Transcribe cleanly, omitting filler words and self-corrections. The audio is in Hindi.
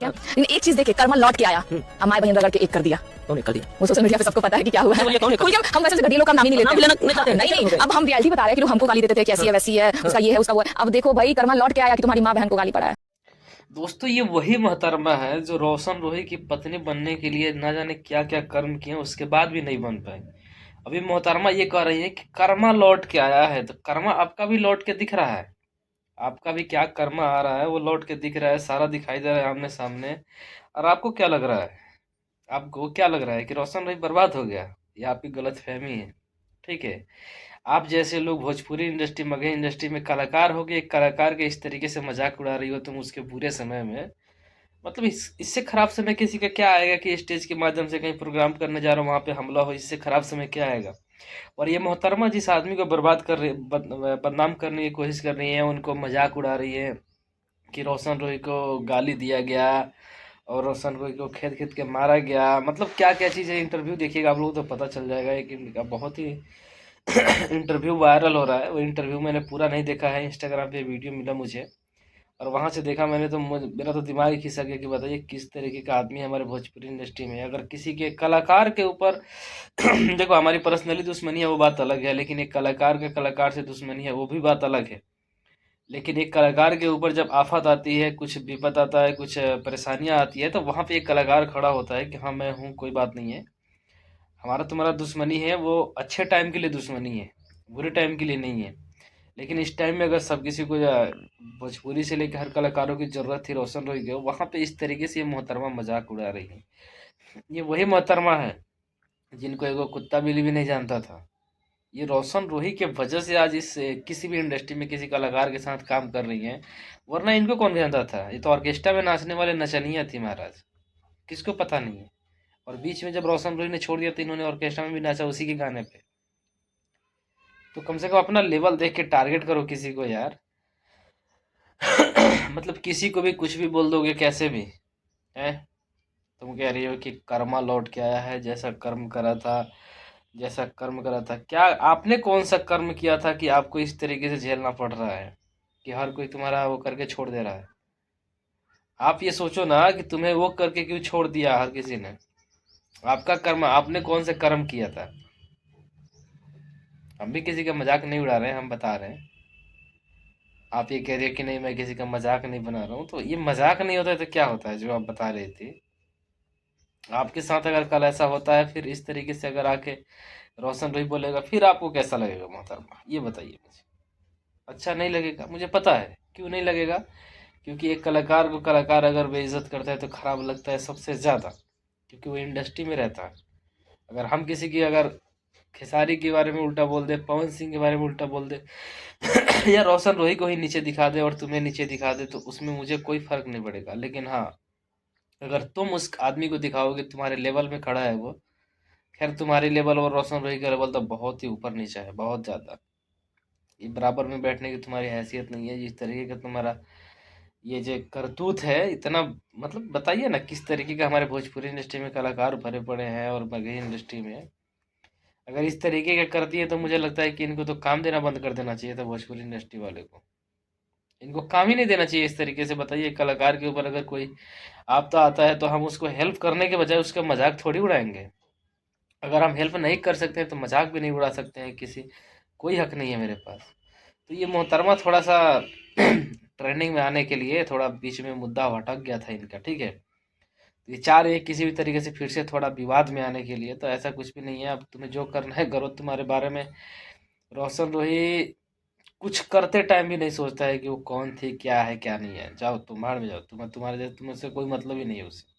क्या? लेकिन एक चीज देखे, कर्मा लौट के आया, हमारे बहन रगड़ के एक कर दिया। कौन कर दिया? वो सोशल मीडिया पे सबको पता है कि क्या हुआ है। बोलिए, कौन है? कोई हम वैसे घटिया लोग का नाम ही नहीं नाम लेते लेना नहीं चाहते हैं। नहीं, अब हम रियलिटी बता रहे हैं कि लोग हमको गाली देते थे कि ऐसी है वैसी है, उसका ये है उसका वो है। अब देखो भाई, कर्मा लौट के आया कि तुम्हारी माँ बहन को गाली पड़ा है। दोस्तों, ये वही मोहतरमा है जो रोशन रोही की पत्नी बनने के लिए ना जाने क्या क्या कर्म किए, उसके बाद भी नहीं बन पाई। अभी मोहतरमा ये कह रही है कि कर्मा लौट के आया है, तो कर्मा आपका भी लौट के दिख रहा है। आपका भी क्या कर्मा आ रहा है वो लौट के दिख रहा है, सारा दिखाई दे रहा है आमने सामने। और आपको क्या लग रहा है? आपको क्या लग रहा है कि रोशन रोही बर्बाद हो गया? ये आपकी गलत फहमी है। ठीक है, आप जैसे लोग भोजपुरी इंडस्ट्री, मगही इंडस्ट्री में कलाकार हो गए, एक कलाकार के इस तरीके से मजाक उड़ा रही हो तुम उसके बुरे समय में। मतलब इससे खराब समय किसी का क्या आएगा कि स्टेज के माध्यम से कहीं प्रोग्राम करने जा रहा हूँ, वहां पे हमला हो, इससे खराब समय क्या आएगा? और ये मोहतरमा जिस आदमी को बर्बाद कर रही, बदनाम करने की कोशिश कर रही है, उनको मजाक उड़ा रही है कि रोशन रोही को गाली दिया गया और रोशन रोही को खेद खेद के मारा गया। मतलब क्या क्या चीज़ है, इंटरव्यू देखिएगा आप लोग तो पता चल जाएगा। एक इनका बहुत ही इंटरव्यू वायरल हो रहा है, वो इंटरव्यू मैंने पूरा नहीं देखा है, इंस्टाग्राम पे वीडियो मिला मुझे और वहां से देखा मैंने, तो मेरा तो दिमाग ही खिसक गया कि बताइए किस तरीके का आदमी है हमारे भोजपुरी इंडस्ट्री में। अगर किसी के कलाकार के ऊपर देखो, हमारी पर्सनली दुश्मनी है वो बात अलग है, लेकिन एक कलाकार के कलाकार से दुश्मनी है वो भी बात अलग है। लेकिन एक कलाकार के ऊपर जब आफत आती है, कुछ विपत आता है, कुछ परेशानियां आती है, तो वहां पे एक कलाकार खड़ा होता है कि हाँ मैं हूँ, कोई बात नहीं है, हमारा तुम्हारा दुश्मनी है वो अच्छे टाइम के लिए दुश्मनी है, बुरे टाइम के लिए नहीं है। लेकिन इस टाइम में अगर सब किसी को भोजपुरी से लेकर हर कलाकारों की जरूरत थी रोशन रोही की, वहां पे इस तरीके से ये मोहतरमा मजाक उड़ा रही है। ये वही मोहतरमा है जिनको एगो कुत्ता बिल्ली भी नहीं जानता था। ये रोशन रोही के वजह से आज इस किसी भी इंडस्ट्री में किसी कलाकार के साथ काम कर रही हैं, वरना इनको कौन जानता था? ये तो ऑर्केस्ट्रा में नाचने वाले नचनिया थी महाराज, किसको पता नहीं है। और बीच में जब रोशन रोही ने छोड़ दिया तो इन्होंने ऑर्केस्ट्रा में भी नाचा उसी के गाने पे। तो कम से कम अपना लेवल देख के टारगेट करो किसी को यार। मतलब किसी को भी कुछ भी बोल दोगे कैसे भी है। तुम कह रही हो कि कर्मा लौट के आया है, जैसा कर्म करा था, जैसा कर्म करा था। क्या आपने कौन सा कर्म किया था कि आपको इस तरीके से झेलना पड़ रहा है कि हर कोई तुम्हारा वो करके छोड़ दे रहा है? आप ये सोचो ना कि तुम्हें वो करके क्यों छोड़ दिया हर किसी ने। आपका कर्म, आपने कौन सा कर्म किया था? हम भी किसी का मजाक नहीं उड़ा रहे हैं, हम बता रहे हैं। आप ये कह रहे हो कि नहीं मैं किसी का मजाक नहीं बना रहा हूँ, तो ये मजाक नहीं होता है तो क्या होता है जो आप बता रही थी? आपके साथ अगर कल ऐसा होता है, फिर इस तरीके से अगर आके रोशन रोही बोलेगा, फिर आपको कैसा लगेगा मोहतरमा? ये बताइए मुझे। अच्छा नहीं लगेगा, मुझे पता है क्यों नहीं लगेगा। क्योंकि एक कलाकार को कलाकार अगर बेइज्जत करता है तो खराब लगता है सबसे ज़्यादा, क्योंकि वो इंडस्ट्री में रहता है। अगर हम किसी की अगर खेसारी के बारे में उल्टा बोल दे, पवन सिंह के बारे में उल्टा बोल दे या रोशन रोही को ही नीचे दिखा दे और तुम्हें नीचे दिखा दे, तो उसमें मुझे कोई फर्क नहीं पड़ेगा। लेकिन हाँ, अगर तुम उस आदमी को दिखाओगे तुम्हारे लेवल में खड़ा है वो, खैर तुम्हारी लेवल और रोशन रोही का लेवल तो बहुत ही ऊपर नीचे है, बहुत ज़्यादा। ये बराबर में बैठने की तुम्हारी हैसियत नहीं है। जिस तरीके का तुम्हारा ये जो करतूत है इतना, मतलब बताइए ना किस तरीके का हमारे भोजपुरी इंडस्ट्री में कलाकार भरे पड़े हैं और मगही इंडस्ट्री में। अगर इस तरीके का करती है तो मुझे लगता है कि इनको तो काम देना बंद कर देना चाहिए था, भोजपुरी इंडस्ट्री वाले को। इनको काम ही नहीं देना चाहिए इस तरीके से। बताइए, कलाकार के ऊपर अगर कोई आपदा आता है तो हम उसको हेल्प करने के बजाय उसका मजाक थोड़ी उड़ाएंगे। अगर हम हेल्प नहीं कर सकते हैं तो मजाक भी नहीं उड़ा सकते हैं किसी, कोई हक नहीं है मेरे पास। तो ये मोहतरमा थोड़ा सा ट्रेंडिंग में आने के लिए थोड़ा बीच में मुद्दा भटक गया था इनका, ठीक है। तो ये चाह रहे हैं किसी भी तरीके से फिर से थोड़ा विवाद में आने के लिए, तो ऐसा कुछ भी नहीं है। अब तुम्हें जो करना है करो। तुम्हारे बारे में रोशन रोही कुछ करते टाइम भी नहीं सोचता है कि वो कौन थी, क्या है क्या नहीं है। जाओ तुम भाड़ में जाओ, तुम्हारे जैसे, तुमसे कोई मतलब ही नहीं है उससे।